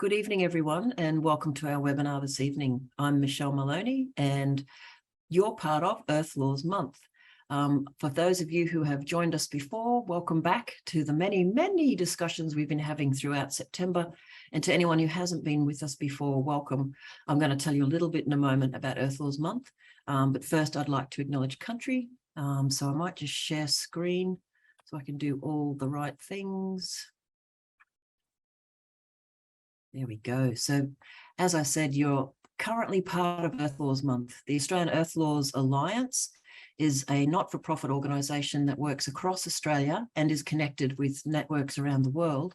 Good evening, everyone, and welcome to our webinar this evening. I'm Michelle Maloney, and you're part of Earth Laws Month. For those of you who have joined us before, welcome back to the many discussions we've been having throughout September. And to anyone who hasn't been with us before, welcome. I'm going to tell you a little bit in a moment about Earth Laws Month, but first I'd like to acknowledge country. So I might just share screen so I can do all the right things. There we go. So as I said, you're currently part of Earth Laws Month. The Australian Earth Laws Alliance is a not-for-profit organisation that works across Australia and is connected with networks around the world.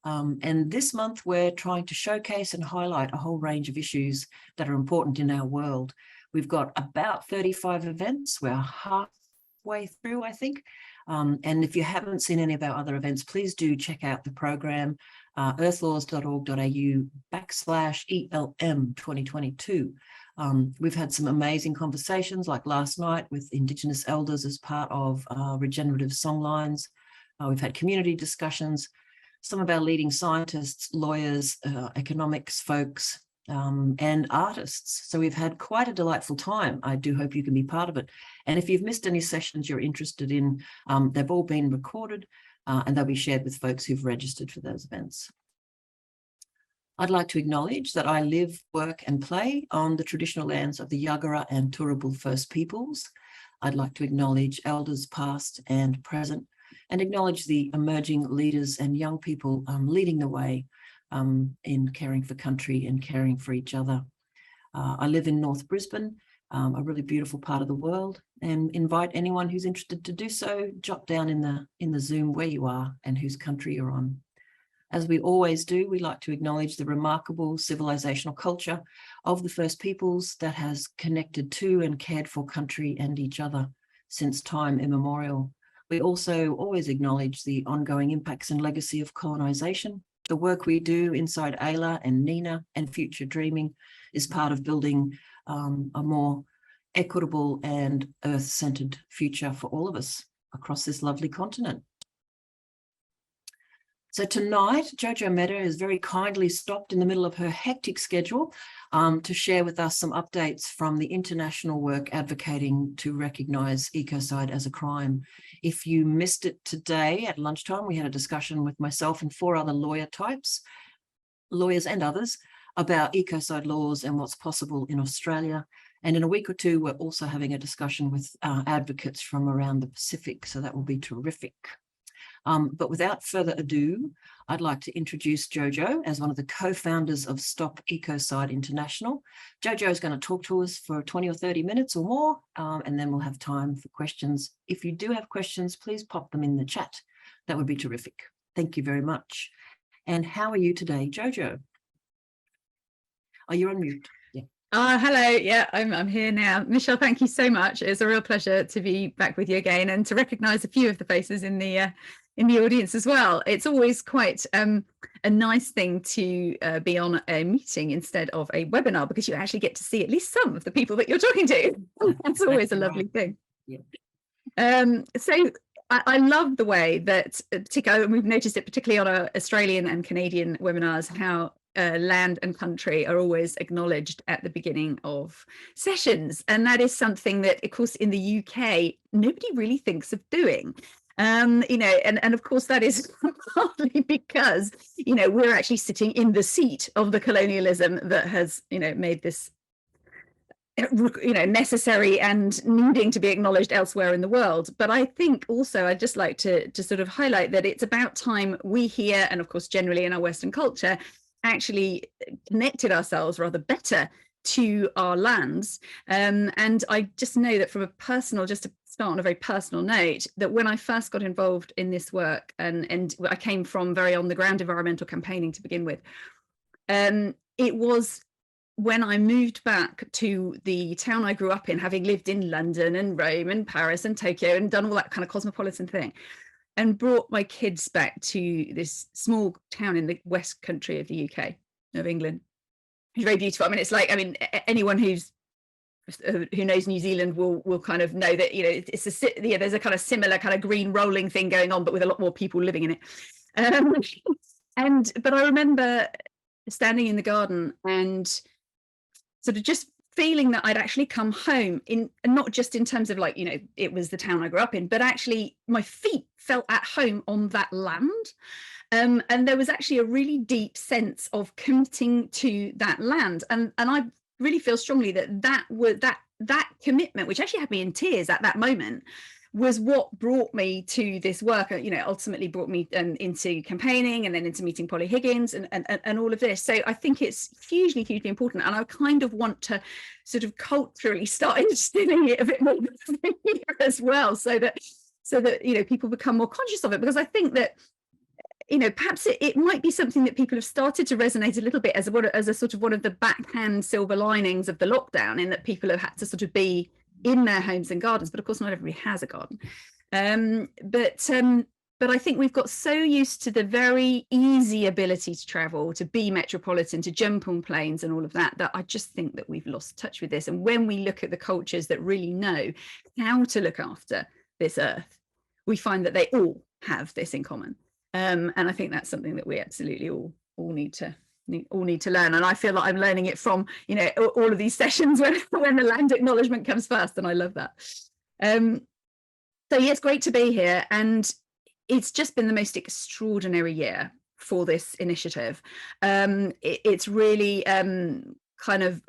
And this month, we're trying to showcase and highlight a whole range of issues that are important in our world. We've got about 35 events. We're halfway through, I think. And if you haven't seen any of our other events, please do check out the program, earthlaws.org.au/ELM 2022. We've had some amazing conversations like last night with Indigenous elders as part of regenerative songlines. We've had community discussions, some of our leading scientists, lawyers, economics folks, and artists. So we've had quite a delightful time. I do hope you can be part of it. And if you've missed any sessions you're interested in, they've all been recorded and they'll be shared with folks who've registered for those events. I'd like to acknowledge that I live, work and play on the traditional lands of the Yagara and Turrbal First Peoples. I'd like to acknowledge elders past and present and acknowledge the emerging leaders and young people leading the way in caring for country and caring for each other. I live in North Brisbane, a really beautiful part of the world, and invite anyone who's interested to do so, jot down in the Zoom where you are and whose country you're on. As we always do, we like to acknowledge the remarkable civilizational culture of the First Peoples that has connected to and cared for country and each other since time immemorial. We also always acknowledge the ongoing impacts and legacy of colonization. The work we do inside AELA and NINA and Future Dreaming is part of building a more equitable and earth-centered future for all of us across this lovely continent. So tonight, Jojo Mehta has very kindly stopped in the middle of her hectic schedule to share with us some updates from the international work advocating to recognise ecocide as a crime. If you missed it today at lunchtime, we had a discussion with myself and 4 other lawyers and others, about ecocide laws and what's possible in Australia. And in a week or two, we're also having a discussion with advocates from around the Pacific, so that will be terrific. But without further ado, I'd like to introduce Jojo as one of the co-founders of Stop Ecocide International. Jojo is going to talk to us for 20 or 30 minutes or more, and then we'll have time for questions. If you do have questions, please pop them in the chat. That would be terrific. Thank you very much. And how are you today, Jojo? Oh, you're on mute. Yeah. Hello. Yeah, I'm here now. Michelle, thank you so much. It's a real pleasure to be back with you again and to recognise a few of the faces in the audience as well. It's always quite a nice thing to be on a meeting instead of a webinar, because you actually get to see at least some of the people that you're talking to. That's always a lovely thing. Yeah. So I love the way that, particularly, we've noticed it particularly on our Australian and Canadian webinars, how land and country are always acknowledged at the beginning of sessions. And that is something that, of course, in the UK, nobody really thinks of doing. And of course, that is partly because, we're actually sitting in the seat of the colonialism that has, made this necessary and needing to be acknowledged elsewhere in the world. But I think also I'd just like to sort of highlight that it's about time we here, and of course generally in our Western culture, actually connected ourselves rather better to our lands. And I just know that from a personal, just to start on a very personal note, that when I first got involved in this work, and I came from very on the ground environmental campaigning to begin with, it was when I moved back to the town I grew up in, having lived in London and Rome and Paris and Tokyo and done all that kind of cosmopolitan thing, and brought my kids back to this small town in the West Country of the UK, of England. It's very beautiful. Anyone who knows New Zealand will kind of know that, there's a kind of similar kind of green rolling thing going on, but with a lot more people living in it. But I remember standing in the garden and sort of just feeling that I'd actually come home, in not just in terms of like, you know, it was the town I grew up in, but actually my feet felt at home on that land. And there was actually a really deep sense of committing to that land. And I really feel strongly that that commitment, which actually had me in tears at that moment, was what brought me to this work, you know, ultimately brought me into campaigning and then into meeting Polly Higgins and all of this. So I think it's hugely, hugely important. And I kind of want to sort of culturally start instilling it a bit more here as well, so that, you know, people become more conscious of it, because I think that, you know, perhaps it might be something that people have started to resonate a little bit as a sort of one of the backhand silver linings of the lockdown, in that people have had to sort of be in their homes and gardens, but of course not everybody has a garden. But I think we've got so used to the very easy ability to travel, to be metropolitan, to jump on planes and all of that, that I just think that we've lost touch with this. And when we look at the cultures that really know how to look after this earth, we find that they all have this in common. And I think that's something that we absolutely all need to learn. And I feel like I'm learning it from, you know, all of these sessions when the land acknowledgement comes first, and I love that. So yes, great to be here, and it's just been the most extraordinary year for this initiative. It's really kind of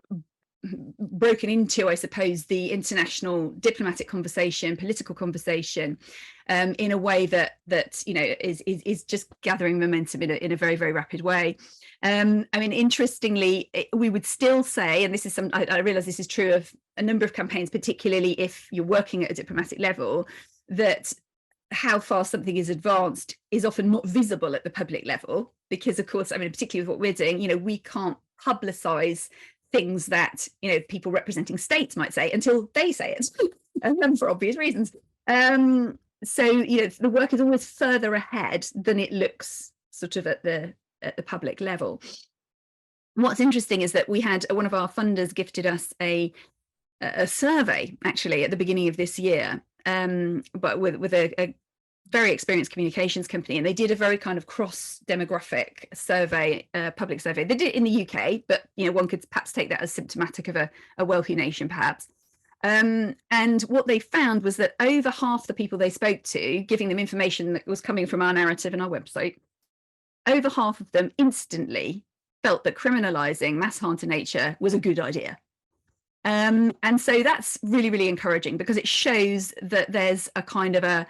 broken into, I suppose, the international diplomatic conversation, political conversation, in a way that you know is just gathering momentum in a very, very rapid way. I mean, interestingly, we would still say, and this is I realize this is true of a number of campaigns, particularly if you're working at a diplomatic level, that how far something is advanced is often not visible at the public level, because of course, I mean, particularly with what we're doing, you know, we can't publicize things that, you know, people representing states might say until they say it, for obvious reasons. So, you know, the work is always further ahead than it looks sort of at the public level. What's interesting is that we had one of our funders gifted us a survey actually at the beginning of this year, but with a very experienced communications company, and they did a very kind of cross demographic survey, public survey. They did it in the UK, but you know, one could perhaps take that as symptomatic of a wealthy nation, perhaps. And what they found was that over half the people they spoke to, giving them information that was coming from our narrative and our website, over half of them instantly felt that criminalizing mass harm to nature was a good idea. And so that's really, really encouraging, because it shows that there's a kind of a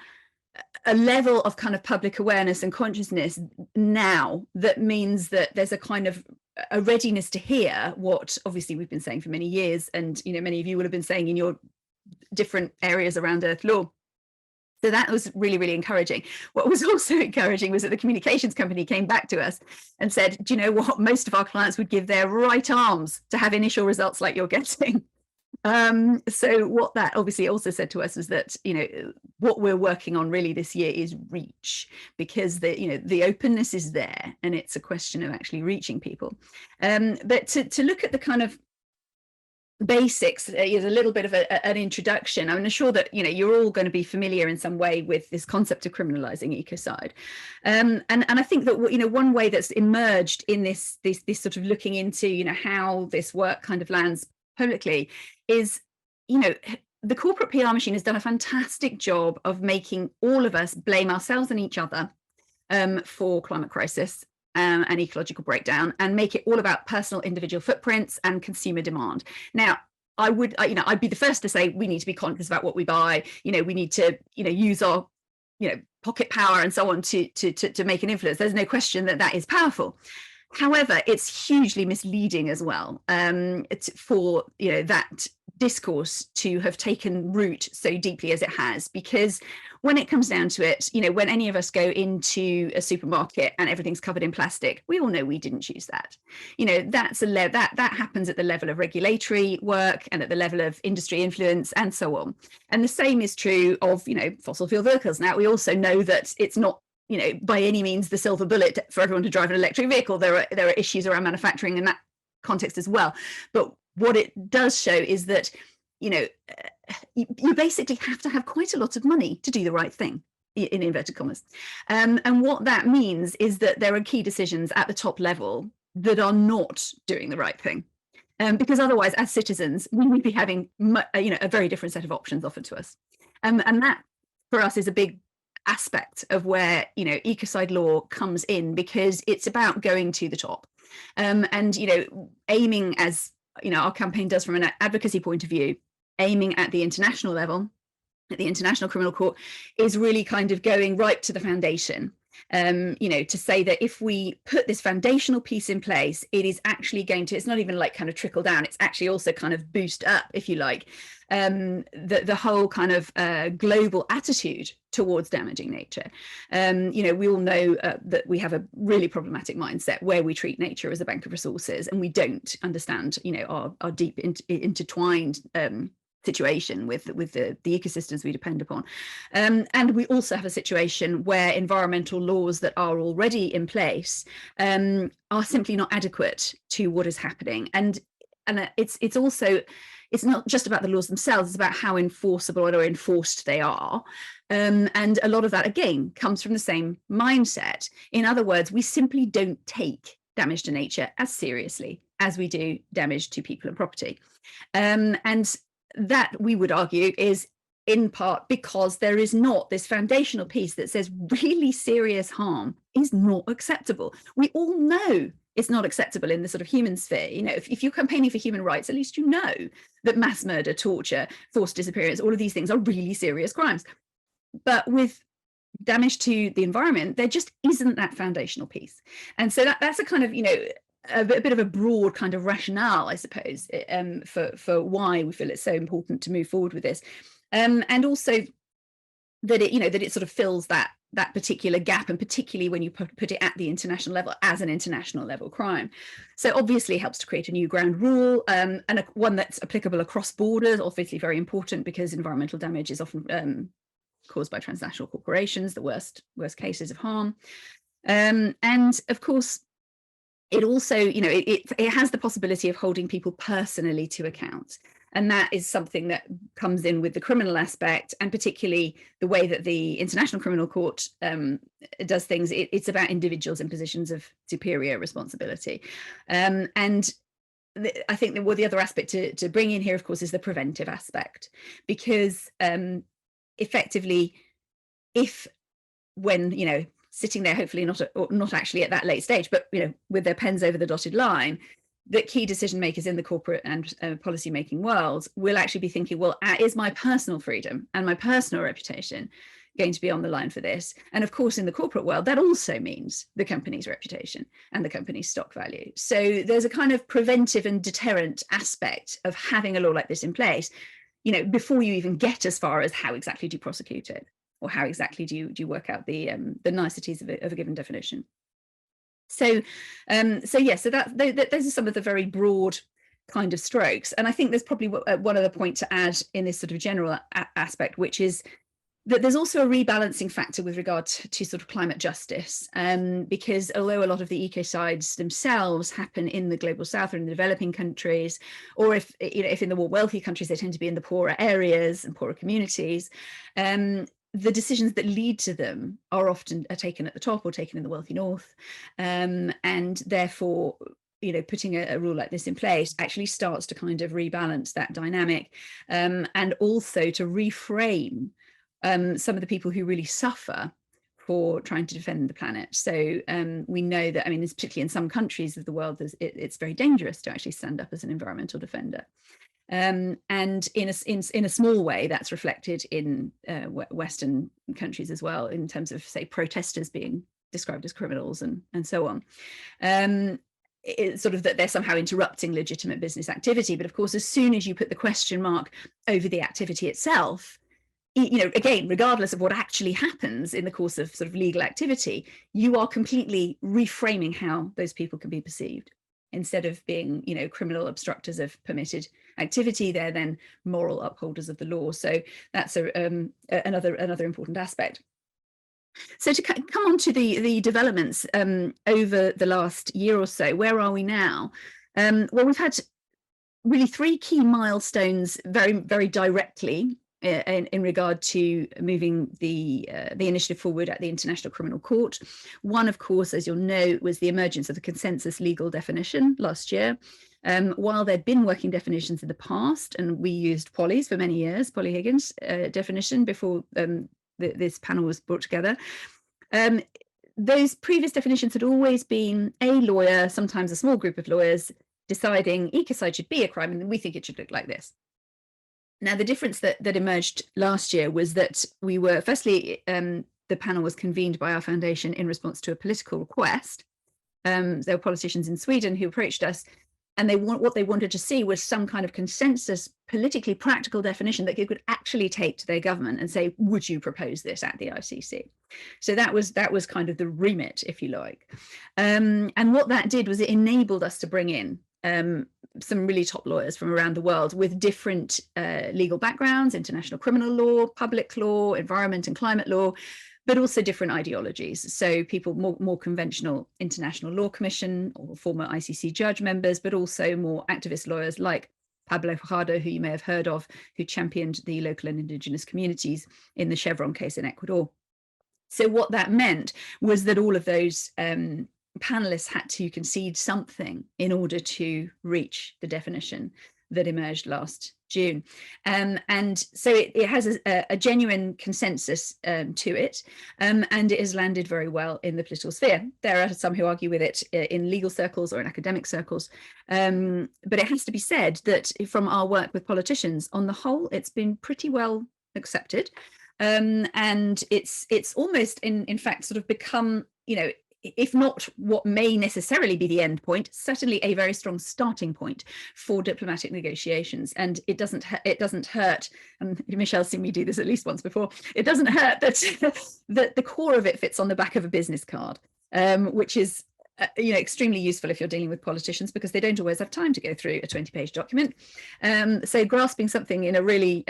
level of kind of public awareness and consciousness now that means that there's a kind of a readiness to hear what obviously we've been saying for many years, and you know, many of you will have been saying in your different areas around Earth law. So that was really, really encouraging. What was also encouraging was that the communications company came back to us and said, do you know what, most of our clients would give their right arms to have initial results like you're getting. So what that obviously also said to us was that, you know, what we're working on really this year is reach, because the, you know, the openness is there, and it's a question of actually reaching people. But to look at the kind of basics is a little bit of an introduction. I'm sure that, you know, you're all going to be familiar in some way with this concept of criminalizing ecocide, and I think that, you know, one way that's emerged in this sort of looking into, you know, how this work kind of lands publicly is, you know, the corporate PR machine has done a fantastic job of making all of us blame ourselves and each other for climate crisis and ecological breakdown, and make it all about personal individual footprints and consumer demand. Now, I'd be the first to say we need to be conscious about what we buy. You know, we need to, you know, use our, you know, pocket power and so on to make an influence. There's no question that that is powerful. However, it's hugely misleading as well, for, you know, that discourse to have taken root so deeply as it has, because when it comes down to it, you know, when any of us go into a supermarket and everything's covered in plastic, we all know we didn't choose that. You know, that's that happens at the level of regulatory work and at the level of industry influence and so on. And the same is true of, you know, fossil fuel vehicles. Now, we also know that it's not, you know, by any means the silver bullet for everyone to drive an electric vehicle. There are issues around manufacturing in that context as well. But what it does show is that, you know, you basically have to have quite a lot of money to do the right thing, in inverted commas. And what that means is that there are key decisions at the top level that are not doing the right thing. Because otherwise, as citizens, we would be having a very different set of options offered to us. And that, for us, is a big aspect of where ecocide law comes in, because it's about going to the top. And aiming, as our campaign does from an advocacy point of view, aiming at the international level, at the International Criminal Court, is really kind of going right to the foundation. To say that if we put this foundational piece in place, it is actually going to, it's not even like kind of trickle down, it's actually also kind of boost up, if you like, the whole kind of global attitude towards damaging nature. We all know that we have a really problematic mindset where we treat nature as a bank of resources, and we don't understand, our deep intertwined situation with the ecosystems we depend upon. And we also have a situation where environmental laws that are already in place are simply not adequate to what is happening. And it's also, it's not just about the laws themselves, it's about how enforceable or enforced they are. And a lot of that, again, comes from the same mindset. In other words, we simply don't take damage to nature as seriously as we do damage to people and property. And that, we would argue, is in part because there is not this foundational piece that says really serious harm is not acceptable. We all know it's not acceptable in the sort of human sphere. If you're campaigning for human rights, at least you know that mass murder, torture, forced disappearance, all of these things are really serious crimes. But with damage to the environment, there just isn't that foundational piece. And so that's a kind of, a bit of a broad kind of rationale, I suppose, for why we feel it's so important to move forward with this, and also that it sort of fills that particular gap, and particularly when you put it at the international level as an international level crime. So obviously it helps to create a new ground rule, and one that's applicable across borders. Obviously very important, because environmental damage is often caused by transnational corporations, the worst cases of harm, and of course, it also, it has the possibility of holding people personally to account. And that is something that comes in with the criminal aspect, and particularly the way that the International Criminal Court does things. It's about individuals in positions of superior responsibility. And I think that the other aspect to bring in here, of course, is the preventive aspect, because effectively, when sitting there, hopefully not actually at that late stage, but with their pens over the dotted line, that key decision makers in the corporate and policy making world will actually be thinking, well, is my personal freedom and my personal reputation going to be on the line for this? And of course, in the corporate world, that also means the company's reputation and the company's stock value. So there's a kind of preventive and deterrent aspect of having a law like this in place, before you even get as far as how exactly do you prosecute it, or how exactly do you work out the niceties of a given definition. So those are some of the very broad kind of strokes. And I think there's probably one other point to add in this sort of general aspect, which is that there's also a rebalancing factor with regard to sort of climate justice, because although a lot of the ecocides themselves happen in the global south or in the developing countries, or if in the more wealthy countries, they tend to be in the poorer areas and poorer communities, the decisions that lead to them are often taken at the top or taken in the wealthy north, and therefore putting a rule like this in place actually starts to kind of rebalance that dynamic, and also to reframe some of the people who really suffer for trying to defend the planet. So we know that, particularly in some countries of the world, it's very dangerous to actually stand up as an environmental defender. And in a small way, that's reflected in Western countries as well, in terms of, say, protesters being described as criminals and so on. It's sort of that they're somehow interrupting legitimate business activity. But of course, as soon as you put the question mark over the activity itself, again, regardless of what actually happens in the course of sort of legal activity, you are completely reframing how those people can be perceived. Instead of being, criminal obstructors of permitted activity, they're then moral upholders of the law. So that's another important aspect. So to come on to the developments over the last year or so, where are we now? Well, we've had really three key milestones very, very directly in regard to moving the initiative forward at the International Criminal Court. One, of course, as you'll know, was the emergence of the consensus legal definition last year. While there'd been working definitions in the past, and we used Polly's for many years, Polly Higgins' definition before this panel was brought together, those previous definitions had always been a lawyer, sometimes a small group of lawyers, deciding ecocide should be a crime and we think it should look like this. Now, the difference that emerged last year was that we were, firstly, the panel was convened by our foundation in response to a political request. There were politicians in Sweden who approached us, and what they wanted to see was some kind of consensus, politically practical definition that they could actually take to their government and say, would you propose this at the ICC? So that was kind of the remit, if you like. And what that did was it enabled us to bring in some really top lawyers from around the world with different legal backgrounds, international criminal law, public law, environment and climate law, but also different ideologies. So people more conventional International Law Commission or former ICC judge members, but also more activist lawyers like Pablo Fajardo, who you may have heard of, who championed the local and indigenous communities in the Chevron case in Ecuador. So what that meant was that all of those panelists had to concede something in order to reach the definition that emerged last June. And so it has a genuine consensus to it, and it has landed very well in the political sphere. There are some who argue with it in legal circles or in academic circles, but it has to be said that from our work with politicians, on the whole, it's been pretty well accepted. And it's almost, in fact, sort of become, if not what may necessarily be the end point, certainly a very strong starting point for diplomatic negotiations. And it doesn't hurt, and Michelle's seen me do this at least once before, it doesn't hurt that the core of it fits on the back of a business card, which is extremely useful if you're dealing with politicians, because they don't always have time to go through a 20-page document. So grasping something in a really,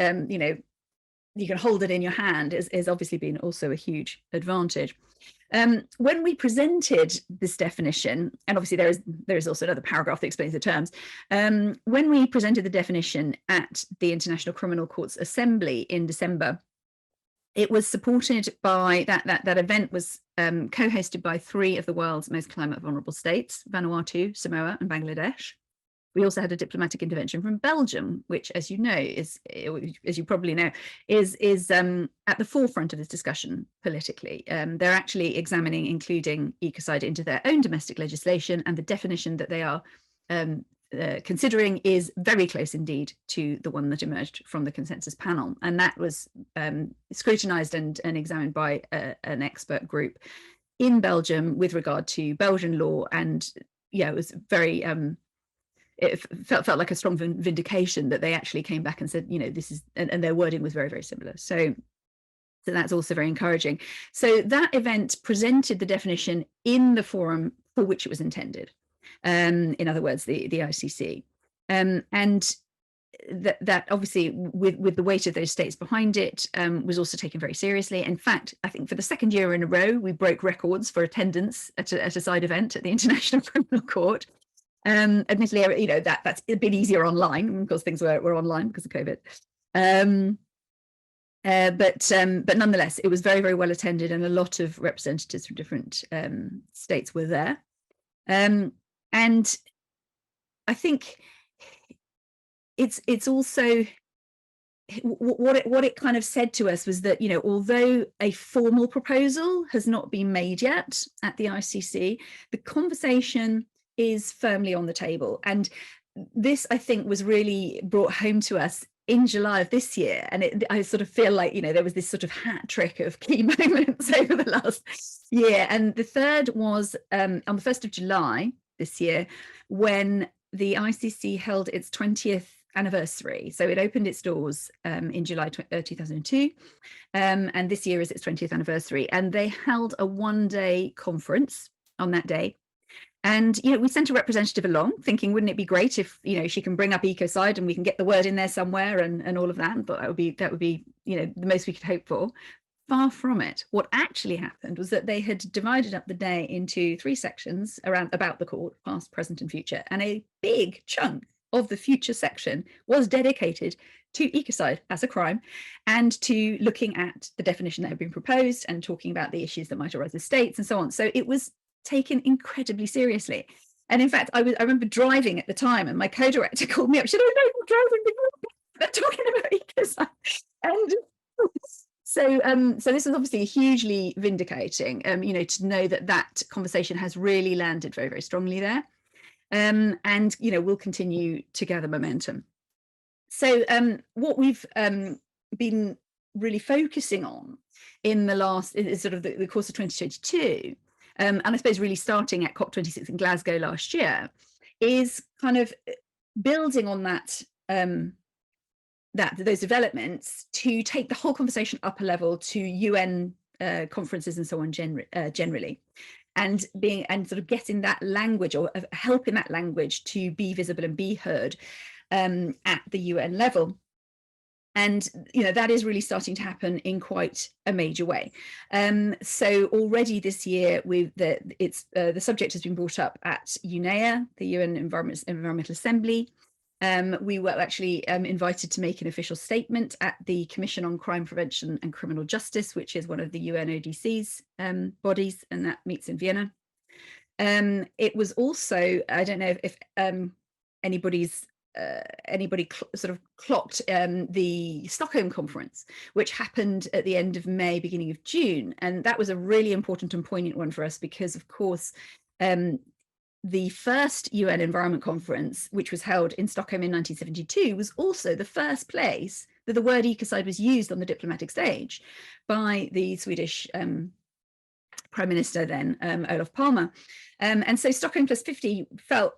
you can hold it in your hand is obviously been also a huge advantage. When we presented this definition, and obviously there is also another paragraph that explains the terms, when we presented the definition at the International Criminal Court's Assembly in December, it was supported by that event was co-hosted by 3 of the world's most climate vulnerable states, Vanuatu, Samoa, and Bangladesh. We also had a diplomatic intervention from Belgium, which, as you know, as you probably know, is at the forefront of this discussion politically. They're actually examining including ecocide into their own domestic legislation, and the definition that they are considering is very close indeed to the one that emerged from the consensus panel. And that was scrutinized and examined by an expert group in Belgium with regard to Belgian law. And yeah, it was very... it felt like a strong vindication that they actually came back and said, this is, and their wording was very, very similar. So that's also very encouraging. So that event presented the definition in the forum for which it was intended. In other words, the ICC. And that obviously, with the weight of those states behind it, was also taken very seriously. In fact, I think for the 2nd year in a row, we broke records for attendance at a side event at the International Criminal Court. Admittedly, that's a bit easier online because things were online because of COVID. But nonetheless, it was very, very well attended, and a lot of representatives from different states were there. And I think it's also what it kind of said to us was that, although a formal proposal has not been made yet at the ICC, the conversation is firmly on the table. And this, I think, was really brought home to us in July of this year. And I sort of feel like, there was this sort of hat trick of key moments over the last year. And the third was on the 1st of July this year, when the ICC held its 20th anniversary. So it opened its doors in July 2002. And this year is its 20th anniversary. And they held a one-day conference on that day. And, we sent a representative along thinking, wouldn't it be great if, she can bring up ecocide and we can get the word in there somewhere and all of that. And thought that would be, the most we could hope for. Far from it. What actually happened was that they had divided up the day into 3 sections about the court, past, present and future. And a big chunk of the future section was dedicated to ecocide as a crime and to looking at the definition that had been proposed and talking about the issues that might arise with states and so on. So it was taken incredibly seriously. And in fact, I remember driving at the time, and my co-director called me up. She said, "Oh no, you're driving, they're talking about ecocide." And so this was obviously hugely vindicating, you know, to know that that conversation has really landed very, very strongly there. And, you know, we'll continue to gather momentum. So what we've been really focusing on in the last, is sort of the course of 2022, and I suppose really starting at COP26 in Glasgow last year, is kind of building on that, those developments to take the whole conversation up a level to UN conferences and so on generally, and sort of getting that language, or helping that language to be visible and be heard at the UN level. And, you know, that is really starting to happen in quite a major way. So already this year, the subject has been brought up at UNEA, the UN Environmental Assembly. We were actually invited to make an official statement at the Commission on Crime Prevention and Criminal Justice, which is one of the UNODC's bodies, and that meets in Vienna. It was also, I don't know if anybody sort of clocked the Stockholm Conference, which happened at the end of May, beginning of June. And that was a really important and poignant one for us because, of course, the first UN Environment Conference, which was held in Stockholm in 1972, was also the first place that the word ecocide was used on the diplomatic stage by the Swedish Prime Minister then, Olof Palme. And so Stockholm Plus 50 felt,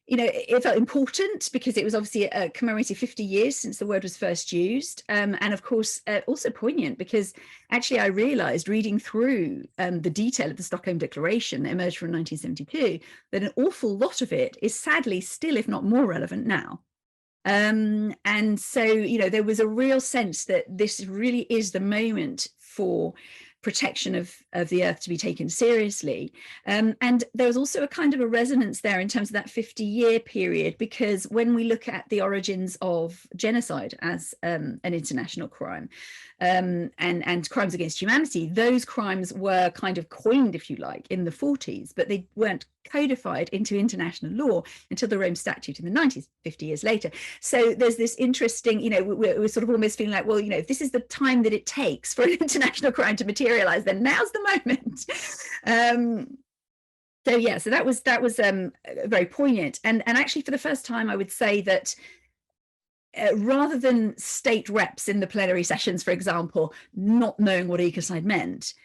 you know, it felt important because it was obviously commemorating 50 years since the word was first used. And of course, also poignant because actually I realized reading through the detail of the Stockholm Declaration that emerged from 1972, that an awful lot of it is sadly still, if not more relevant now. And so, you know, there was a real sense that this really is the moment for protection of the earth to be taken seriously. And there was also a kind of a resonance there in terms of that 50-year period, because when we look at the origins of genocide as an international crime and crimes against humanity, those crimes were kind of coined, if you like, in the 40s, but they weren't codified into international law until the Rome Statute in the 90s, 50 years later. So there's this interesting, you know, we're sort of almost feeling like, well, you know, if this is the time that it takes for an international crime to materialize, then now's the moment. So yeah, so that was very poignant. And actually for the first time, I would say that rather than state reps in the plenary sessions, for example, not knowing what ecocide meant,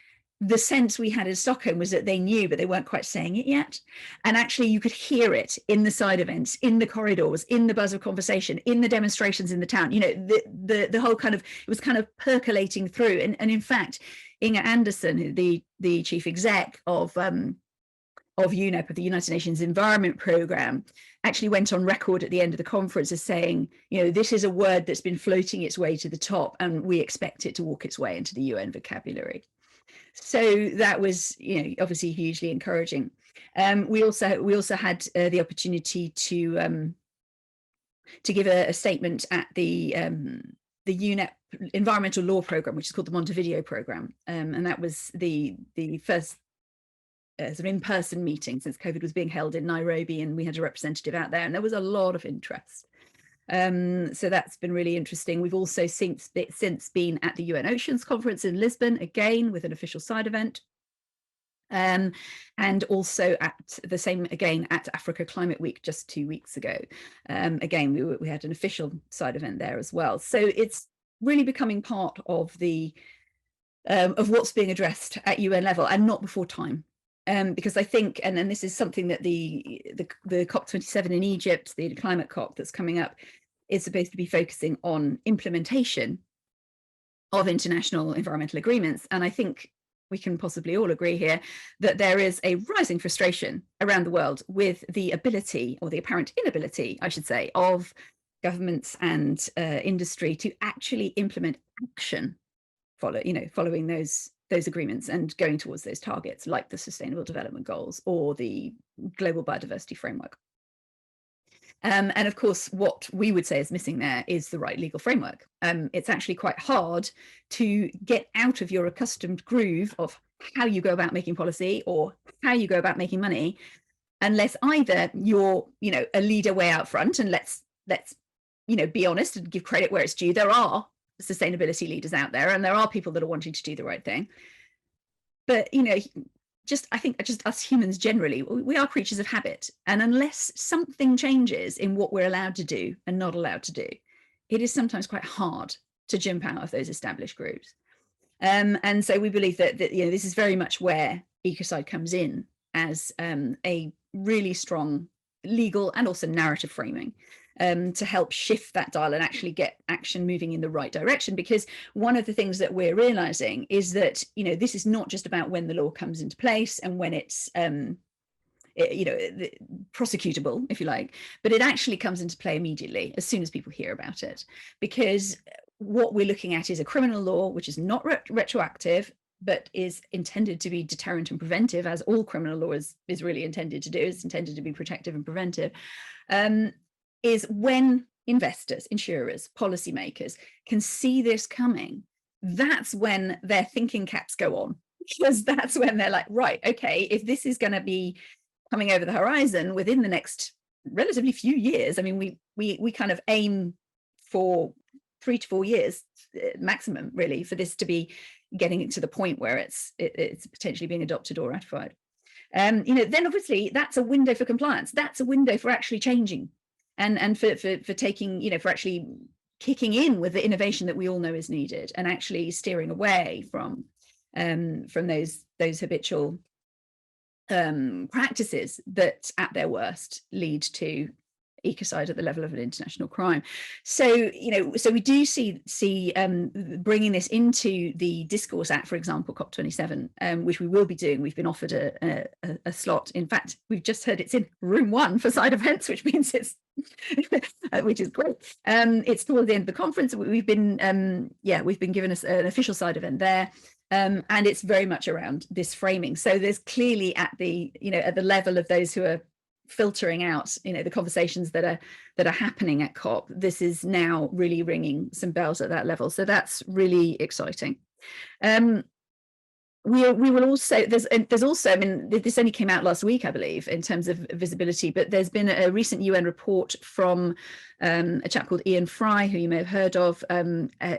the sense we had in Stockholm was that they knew, but they weren't quite saying it yet. And actually you could hear it in the side events, in the corridors, in the buzz of conversation, in the demonstrations in the town, you know, the whole kind of, it was kind of percolating through. And in fact, Inga Anderson, the chief exec of UNEP, of the United Nations Environment Programme, actually went on record at the end of the conference as saying, you know, this is a word that's been floating its way to the top and we expect it to walk its way into the UN vocabulary. So that was, you know, obviously hugely encouraging. We also had the opportunity to give a statement at the UNEP Environmental Law Programme, which is called the Montevideo Programme, and that was the first sort of in-person meeting since COVID was being held in Nairobi, and we had a representative out there, and there was a lot of interest. So that's been really interesting. We've also since been at the UN Oceans Conference in Lisbon, again with an official side event, and also at the same, again at Africa Climate Week just 2 weeks ago. Again, we had an official side event there as well. So it's really becoming part of the of what's being addressed at UN level, and not before time. Because I think, and this is something that the COP27 in Egypt, the climate COP that's coming up, is supposed to be focusing on implementation of international environmental agreements. And I think we can possibly all agree here that there is a rising frustration around the world with the ability, or the apparent inability, I should say, of governments and industry to actually implement action following those agreements and going towards those targets, like the Sustainable Development Goals or the Global Biodiversity Framework. And of course, what we would say is missing there is the right legal framework. It's actually quite hard to get out of your accustomed groove of how you go about making policy or how you go about making money, unless either you're, a leader way out front, and let's be honest and give credit where it's due. There are sustainability leaders out there, and there are people that are wanting to do the right thing. But I think just us humans generally, we are creatures of habit. And unless something changes in what we're allowed to do and not allowed to do, it is sometimes quite hard to jump out of those established groups. And so we believe that this is very much where Ecocide comes in as a really strong legal and also narrative framing to help shift that dial and actually get action moving in the right direction. Because one of the things that we're realizing is that, this is not just about when the law comes into place and when it's, prosecutable, if you like, but it actually comes into play immediately as soon as people hear about it. Because what we're looking at is a criminal law which is not retroactive, but is intended to be deterrent and preventive, as all criminal law is really intended to do. It's intended to be protective and preventive. Is when investors, insurers, policymakers can see this coming, that's when their thinking caps go on, because that's when they're like, right, okay, if this is going to be coming over the horizon within the next relatively few years, I mean, we kind of aim for 3 to 4 years maximum, really, for this to be getting it to the point where it's potentially being adopted or ratified. Then obviously that's a window for compliance. That's a window for actually changing and for taking, for actually kicking in with the innovation that we all know is needed, and actually steering away from those habitual practices that at their worst lead to ecocide at the level of an international crime. So we do see bringing this into the discourse at, for example, COP27, which we will be doing. We've been offered a slot. In fact, we've just heard it's in room 1 for side events, which means it's which is great. It's towards the end of the conference. We've been given an official side event there. And it's very much around this framing. So there's clearly at the level of those who are filtering out, the conversations that are happening at COP, this is now really ringing some bells at that level. So that's really exciting. We will also, there's also, I mean, this only came out last week, I believe, in terms of visibility, but there's been a recent UN report from a chap called Ian Fry, who you may have heard of,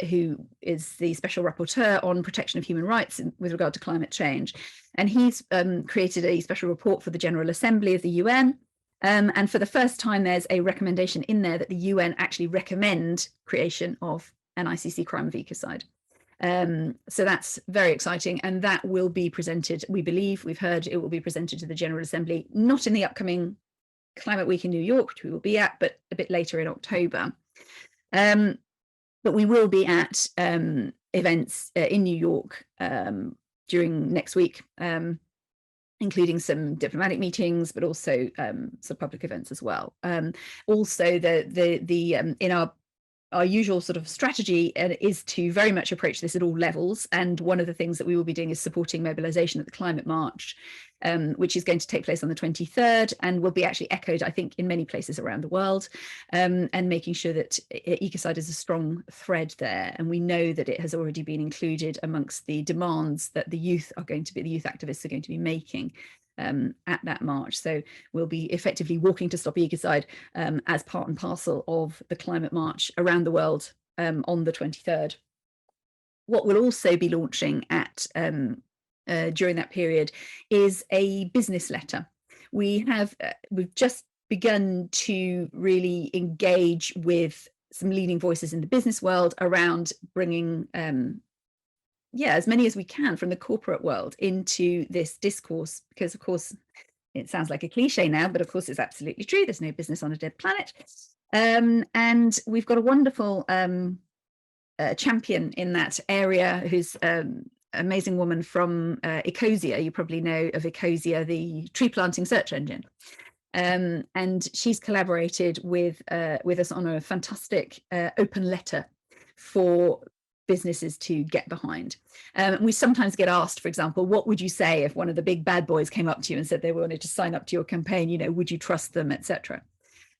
who is the special rapporteur on protection of human rights with regard to climate change. And he's created a special report for the General Assembly of the UN. And for the first time, there's a recommendation in there that the UN actually recommend creation of an ICC crime of ecocide. So that's very exciting, and that will be presented, we believe, we've heard it will be presented to the General Assembly, not in the upcoming Climate Week in New York, which we will be at, but a bit later in October. But we will be at events in New York during next week, including some diplomatic meetings, but also some public events as well. Also, in our usual sort of strategy is to very much approach this at all levels. And one of the things that we will be doing is supporting mobilization at the Climate March, which is going to take place on the 23rd and will be actually echoed, I think, in many places around the world, and making sure that ecocide is a strong thread there. And we know that it has already been included amongst the demands that the youth activists are going to be making at that march. So we'll be effectively walking to stop ecocide as part and parcel of the climate march around the world on the 23rd. What we'll also be launching at during that period is a business letter. We've just begun to really engage with some leading voices in the business world around bringing as many as we can from the corporate world into this discourse, because of course it sounds like a cliche now, but of course it's absolutely true. There's no business on a dead planet. And we've got a wonderful champion in that area who's an amazing woman from Ecosia. You probably know of Ecosia, the tree planting search engine. And she's collaborated with us on a fantastic open letter for businesses to get behind. We sometimes get asked, for example, what would you say if one of the big bad boys came up to you and said they wanted to sign up to your campaign? Would you trust them, etc.?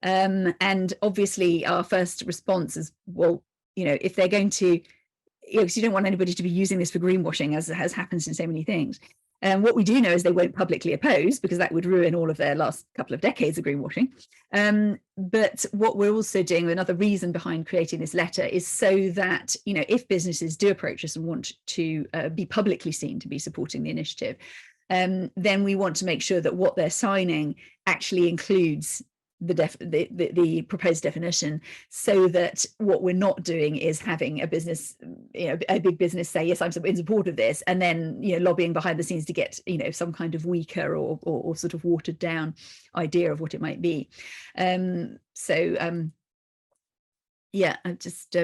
And obviously our first response is, well, if they're going to, because you don't want anybody to be using this for greenwashing, as has happened in so many things. And what we do know is they won't publicly oppose, because that would ruin all of their last couple of decades of greenwashing. But what we're also doing, another reason behind creating this letter, is so that, if businesses do approach us and want to be publicly seen to be supporting the initiative, then we want to make sure that what they're signing actually includes the proposed definition, so that what we're not doing is having a business, a big business say, yes, I'm in support of this, and then lobbying behind the scenes to get some kind of weaker or sort of watered down idea of what it might be. Yeah, I've just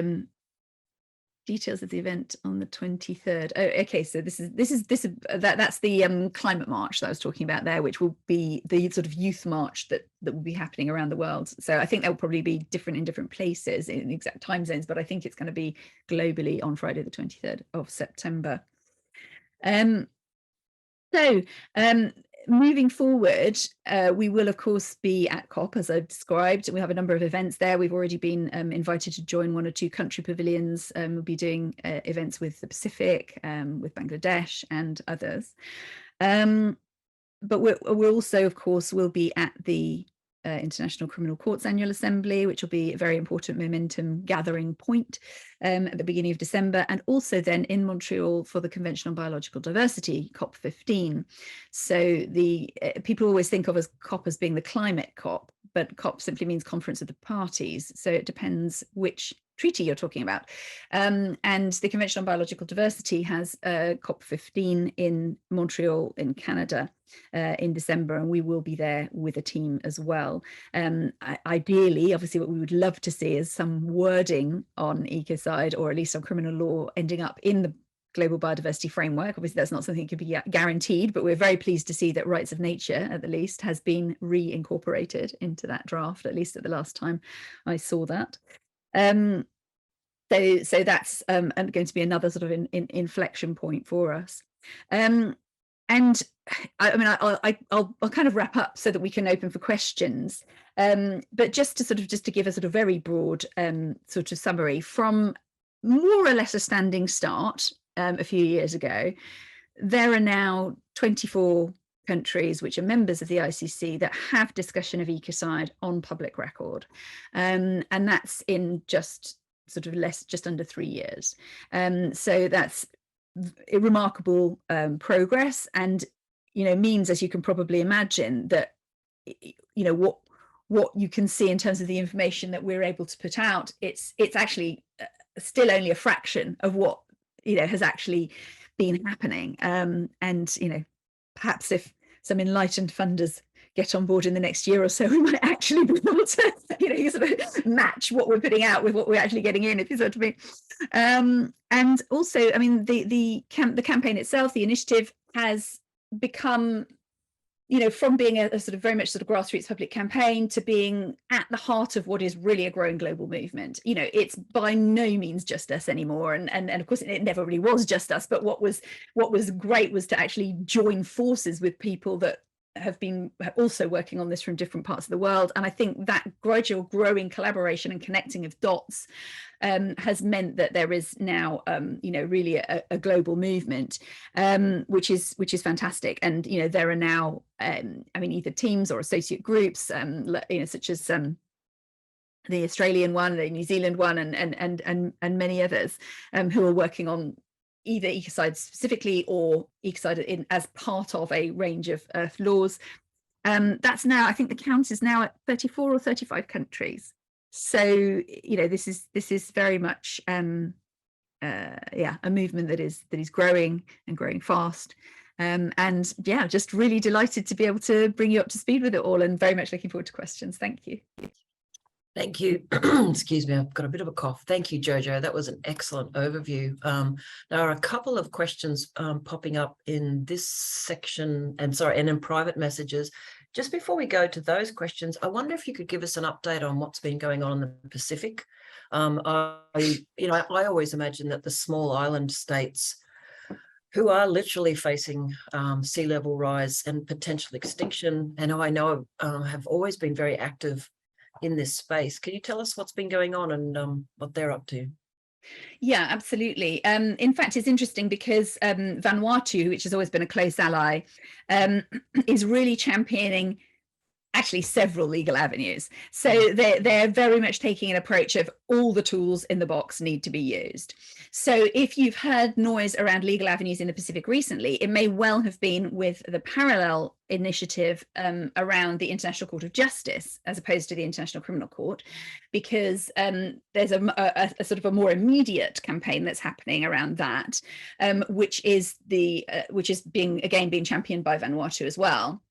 details of the event on the 23rd. Oh, okay. So that's the climate march that I was talking about there, which will be the sort of youth march that will be happening around the world. So I think that will probably be different in different places in exact time zones, but I think it's going to be globally on Friday, the 23rd of September. Moving forward, we will, of course, be at COP, as I've described. We have a number of events there. We've already been invited to join 1 or 2 country pavilions. We'll be doing events with the Pacific, with Bangladesh and others. But we're also, of course, will be at the International Criminal Court's Annual Assembly, which will be a very important momentum gathering point at the beginning of December, and also then in Montreal for the Convention on Biological Diversity, COP15. So the people always think of COP as being the climate COP, but COP simply means Conference of the Parties. So it depends which treaty you're talking about. And the Convention on Biological Diversity has COP15 in Montreal in Canada in December, and we will be there with a team as well. Ideally, obviously, what we would love to see is some wording on ecocide, or at least on criminal law, ending up in the global biodiversity framework. Obviously, that's not something that could be guaranteed, but we're very pleased to see that rights of nature, at the least, has been reincorporated into that draft, at least at the last time I saw that. So that's going to be another sort of inflection point for us. And I mean, I'll kind of wrap up so that we can open for questions. But just to give a sort of very broad sort of summary, from more or less a standing start a few years ago, there are now 24 countries which are members of the ICC that have discussion of ecocide on public record, and that's in just under 3 years. So that's a remarkable progress, and means, as you can probably imagine, that what you can see in terms of the information that we're able to put out, it's actually still only a fraction of what has actually been happening. And perhaps if some enlightened funders get on board in the next year or so, we might actually be able to sort of match what we're putting out with what we're actually getting in, if you sort of mean. And also, I mean, the campaign itself, the initiative, has become, from being a sort of very much sort of grassroots public campaign to being at the heart of what is really a growing global movement. It's by no means just us anymore, and of course it never really was just us. But what was great was to actually join forces with people that have been also working on this from different parts of the world. And I think that gradual growing collaboration and connecting of dots has meant that there is now really a global movement, which is fantastic. And there are now either teams or associate groups, such as the Australian one, the New Zealand one, and many others who are working on either ecocide specifically or ecocide as part of a range of earth laws. That's now, I think the count is now at 34 or 35 countries. So this is very much a movement that is growing and growing fast. And yeah, just really delighted to be able to bring you up to speed with it all, and very much looking forward to questions. Thank you. Thank you. Excuse me, I've got a bit of a cough. Thank you, Jojo. That was an excellent overview. There are a couple of questions popping up in this section, and in private messages. Just before we go to those questions, I wonder if you could give us an update on what's been going on in the Pacific. I always imagine that the small island states, who are literally facing sea level rise and potential extinction, and who I know have always been very active in this space. Can you tell us what's been going on and what they're up to? Yeah, absolutely. In fact, it's interesting because Vanuatu, which has always been a close ally, is really championing actually several legal avenues. So they're very much taking an approach of all the tools in the box need to be used. So if you've heard noise around legal avenues in the Pacific recently, it may well have been with the parallel initiative around the International Court of Justice, as opposed to the International Criminal Court, because there's a sort of a more immediate campaign that's happening around that, which is being championed by Vanuatu as well,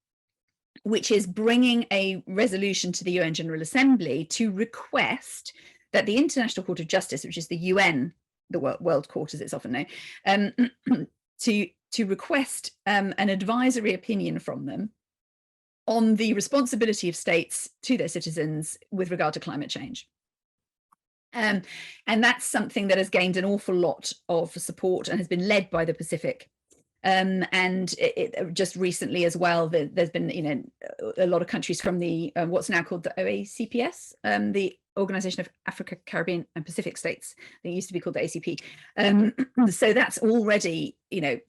which is bringing a resolution to the UN General Assembly to request that the International Court of Justice, which is the UN, the World Court as it's often known, to request an advisory opinion from them on the responsibility of states to their citizens with regard to climate change. And that's something that has gained an awful lot of support and has been led by the Pacific. And it just recently as well, there's been, you know, a lot of countries from the what's now called the OACPS, the Organization of Africa, Caribbean and Pacific States. They used to be called the ACP. So that's already, you know,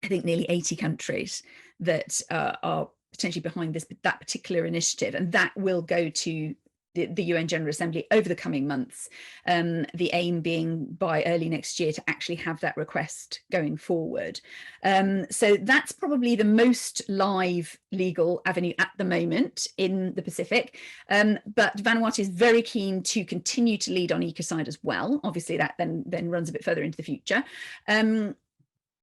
I think nearly 80 countries that are potentially behind that particular initiative, and that will go to the UN General Assembly over the coming months, the aim being by early next year to actually have that request going forward. So that's probably the most live legal avenue at the moment in the Pacific. But Vanuatu is very keen to continue to lead on ecocide as well. Obviously, that then runs a bit further into the future.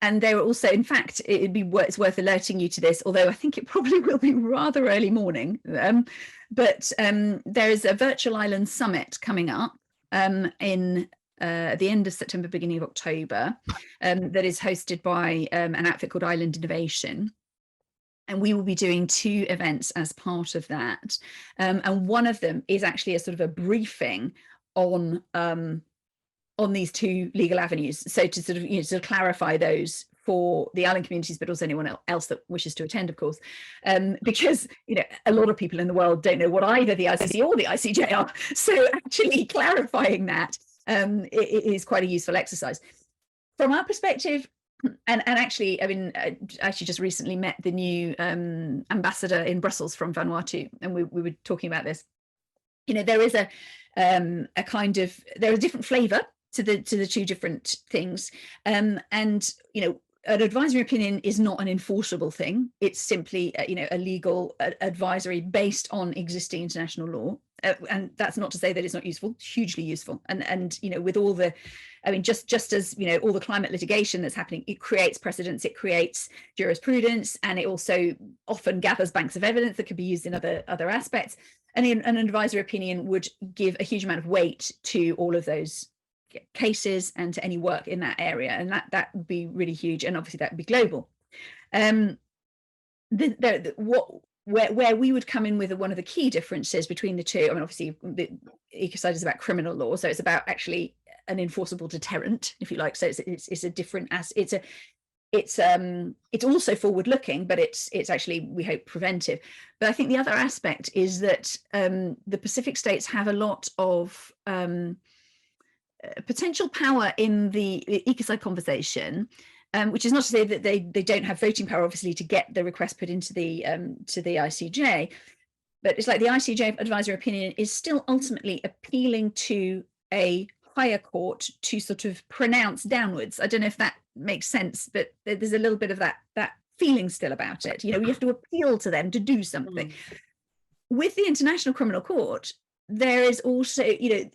And there are also, in fact, it's worth alerting you to this, although I think it probably will be rather early morning. But there is a virtual island summit coming up in the end of September, beginning of October, that is hosted by an outfit called Island Innovation. And we will be doing 2 events as part of that. And one of them is actually a sort of a briefing on these 2 legal avenues. So to sort of, you know, sort of clarify those for the island communities, but also anyone else that wishes to attend, of course, because, you know, a lot of people in the world don't know what either the ICC or the ICJ are. So actually clarifying that it is quite a useful exercise. From our perspective, and actually, I mean, I actually just recently met the new ambassador in Brussels from Vanuatu, and we were talking about this. You know, there is a different flavour to the 2 different things, and you know, an advisory opinion is not an enforceable thing. It's simply you know, a legal advisory based on existing international law, and that's not to say that it's not useful. Hugely useful, and you know, with all the, I mean, just as, you know, all the climate litigation that's happening, it creates precedents, it creates jurisprudence, and it also often gathers banks of evidence that could be used in other aspects. And an advisory opinion would give a huge amount of weight to all of those cases and to any work in that area, and that would be really huge, and obviously that would be global. Where we would come in with one of the key differences between the 2, I mean, obviously the ecocide is about criminal law, so it's about actually an enforceable deterrent, if you like. So it's a different it's also forward looking, but it's actually, we hope, preventive. But I think the other aspect is that the Pacific states have a lot of potential power in the ecocide conversation, which is not to say that they don't have voting power, obviously, to get the request put into the ICJ. But it's like the ICJ advisory opinion is still ultimately appealing to a higher court to sort of pronounce downwards. I don't know if that makes sense, but there's a little bit of that feeling still about it. You know, you have to appeal to them to do something. With the International Criminal Court, there is also, you know,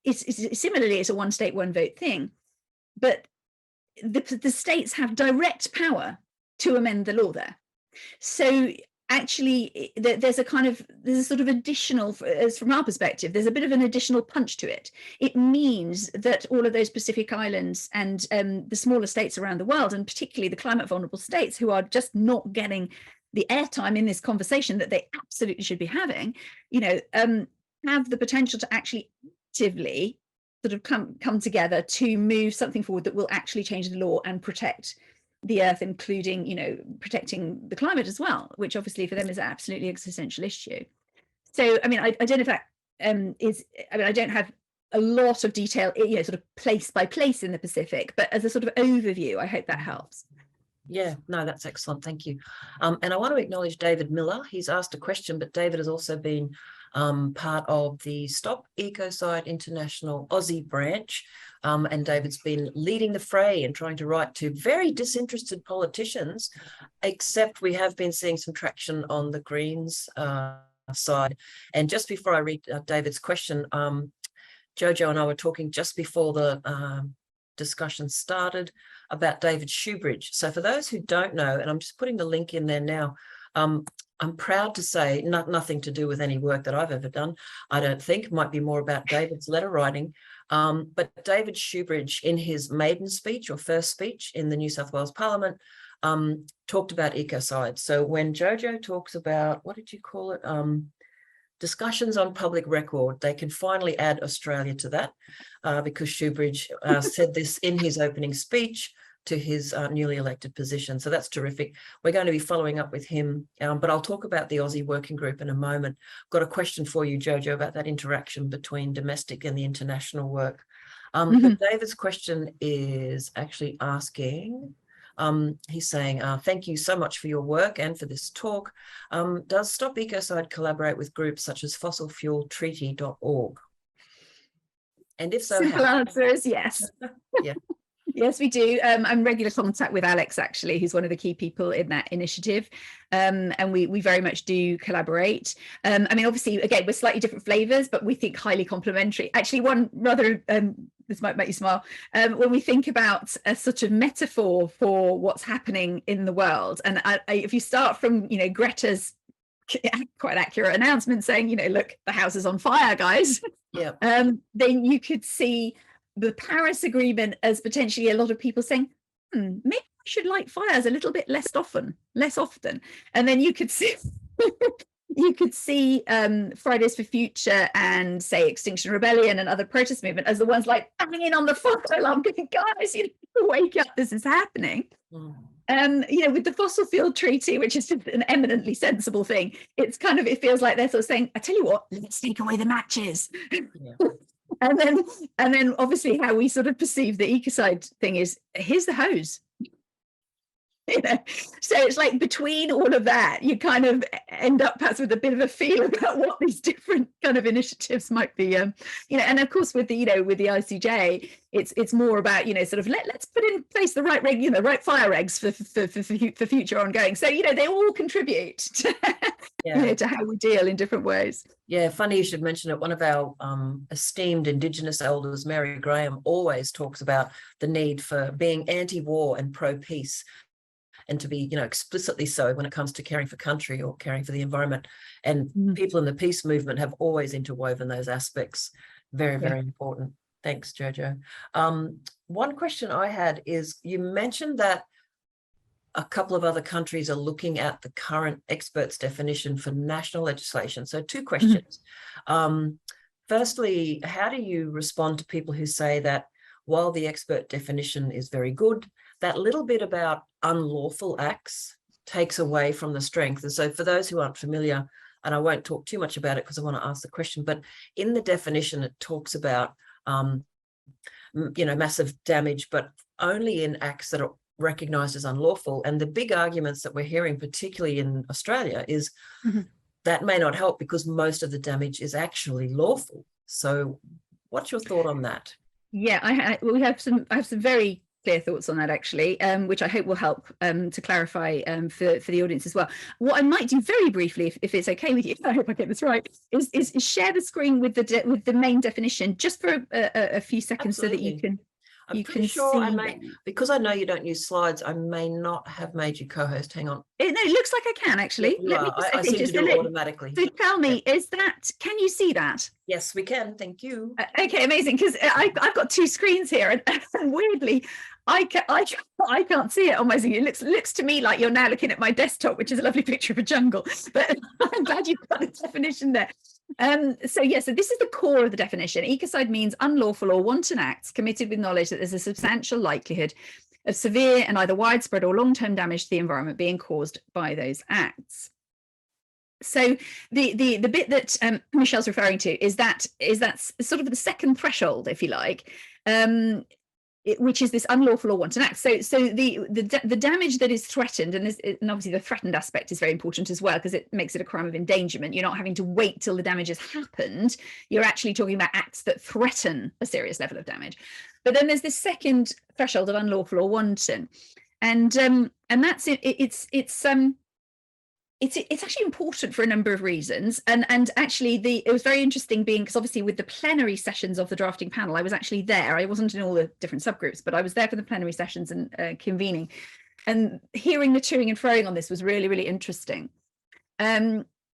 it's similarly, it's a one state, one vote thing, but the states have direct power to amend the law there. So actually, there's a sort of additional, as from our perspective, there's a bit of an additional punch to it. It means that all of those Pacific islands and the smaller states around the world, and particularly the climate vulnerable states who are just not getting the airtime in this conversation that they absolutely should be having, you know, have the potential to actually actively sort of come together to move something forward that will actually change the law and protect the earth, including, you know, protecting the climate as well, which obviously for them is an absolutely existential issue. So, I mean, I don't know if that is, I mean, I don't have a lot of detail, you know, sort of place by place in the Pacific, but as a sort of overview, I hope that helps. Yeah, no, that's excellent. Thank you. And I want to acknowledge David Miller. He's asked a question, but David has also been part of the Stop Ecocide International Aussie branch. And David's been leading the fray and trying to write to very disinterested politicians, except we have been seeing some traction on the Greens side. And just before I read David's question, Jojo and I were talking just before the discussion started about David Shoebridge. So for those who don't know, and I'm just putting the link in there now, I'm proud to say, nothing to do with any work that I've ever done, I don't think, might be more about David's letter writing, but David Shoebridge, in his maiden speech or first speech in the New South Wales Parliament, talked about ecocide. So when Jojo talks about, what did you call it? Discussions on public record, they can finally add Australia to that, because Shoebridge said this in his opening speech to his newly elected position. So that's terrific. We're going to be following up with him, but I'll talk about the Aussie Working Group in a moment. Got a question for you, Jojo, about that interaction between domestic and the international work. But David's question is actually asking, he's saying, thank you so much for your work and for this talk. Does Stop Ecocide collaborate with groups such as fossilfueltreaty.org? And if so, simple how? answer is yes. Yeah. Yes, we do. I'm in regular contact with Alex, actually, who's one of the key people in that initiative. And we very much do collaborate. I mean, obviously, again, we're slightly different flavors, but we think highly complementary. Actually, one rather, this might make you smile, when we think about a sort of metaphor for what's happening in the world. And if you start from, you know, Greta's quite accurate announcement saying, you know, look, the house is on fire, guys. Yeah. Then you could see the Paris Agreement as potentially a lot of people saying, maybe we should light fires a little bit less often. And then you could see Fridays for Future and, say, Extinction Rebellion and other protest movement as the ones like banging on the fire alarm, going, guys, you know, wake up, this is happening. You know, with the fossil fuel treaty, which is just an eminently sensible thing, it's kind of, it feels like they're sort of saying, I tell you what, let's take away the matches. Yeah. And then obviously how we sort of perceive the ecocide thing is, here's the hose. You know, so it's like between all of that, you kind of end up perhaps with a bit of a feel about what these different kind of initiatives might be. You know, and of course with the, you know, with the ICJ, it's more about, you know, sort of let's put in place the right reg, you know, right fire regs for future ongoing. So, you know, they all contribute to, you know, to how we deal in different ways. Yeah, funny you should mention it. One of our esteemed Indigenous elders, Mary Graham, always talks about the need for being anti-war and pro-peace, and to be, you know, explicitly so when it comes to caring for country or caring for the environment. And people in the peace movement have always interwoven those aspects. Very, very important. Thanks, Jojo. One question I had is, you mentioned that a couple of other countries are looking at the current experts definition for national legislation. So two questions. Firstly, how do you respond to people who say that while the expert definition is very good, that little bit about unlawful acts takes away from the strength? And so for those who aren't familiar, and I won't talk too much about it because I want to ask the question, but in the definition, it talks about, you know, massive damage, but only in acts that are recognised as unlawful. And the big arguments that we're hearing, particularly in Australia, is that may not help because most of the damage is actually lawful. So what's your thought on that? Yeah, I have some very clear thoughts on that, actually, which I hope will help to clarify for the audience as well. What I might do very briefly, if it's okay with you, I hope I get this right, is share the screen with the main definition just for a few seconds. Absolutely. So that you can. I'm pretty sure I may, because I know you don't use slides, I may not have made you co-host. Hang on. No, it looks like I can, actually. Let me just, I seem to do it automatically. So tell me, can you see that? Yes, we can. Thank you. Okay, amazing. Because I've got two screens here, and weirdly, I can't see it on my Zoom. It looks to me like you're now looking at my desktop, which is a lovely picture of a jungle. But I'm glad you've got the definition there. So this is the core of the definition. Ecocide means unlawful or wanton acts committed with knowledge that there's a substantial likelihood of severe and either widespread or long-term damage to the environment being caused by those acts. So the bit that Michelle's referring to is that sort of the second threshold, if you like, which is this unlawful or wanton act. So the damage that is threatened, and obviously the threatened aspect is very important as well, because it makes it a crime of endangerment. You're not having to wait till the damage has happened. You're actually talking about acts that threaten a serious level of damage. But then there's this second threshold of unlawful or wanton, and that's it's actually important for a number of reasons, and actually it was very interesting because obviously with the plenary sessions of the drafting panel, I was actually there. I wasn't in all the different subgroups, but I was there for the plenary sessions and convening, and hearing the toing and froing on this was really, really interesting,